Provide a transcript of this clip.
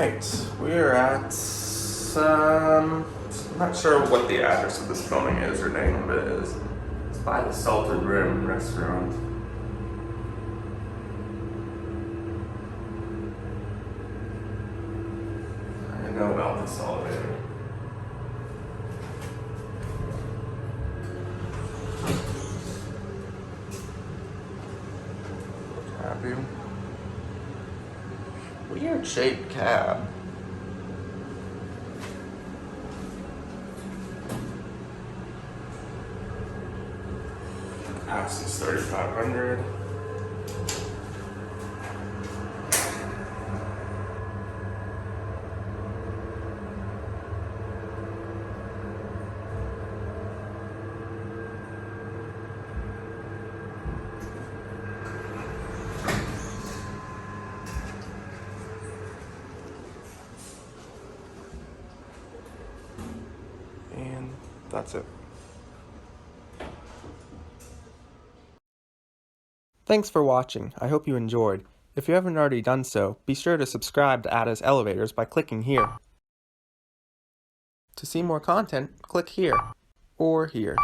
Alright, we're at, I'm not sure what the address of this filming is or name of it is. It's by the Salted Rim restaurant. I know about this elevator. Happy. Weird shaped cab. Access 3500. And that's it. Thanks for watching. I hope you enjoyed. If you haven't already done so, be sure to subscribe to Ada's Elevators by clicking here. To see more content, click here or here.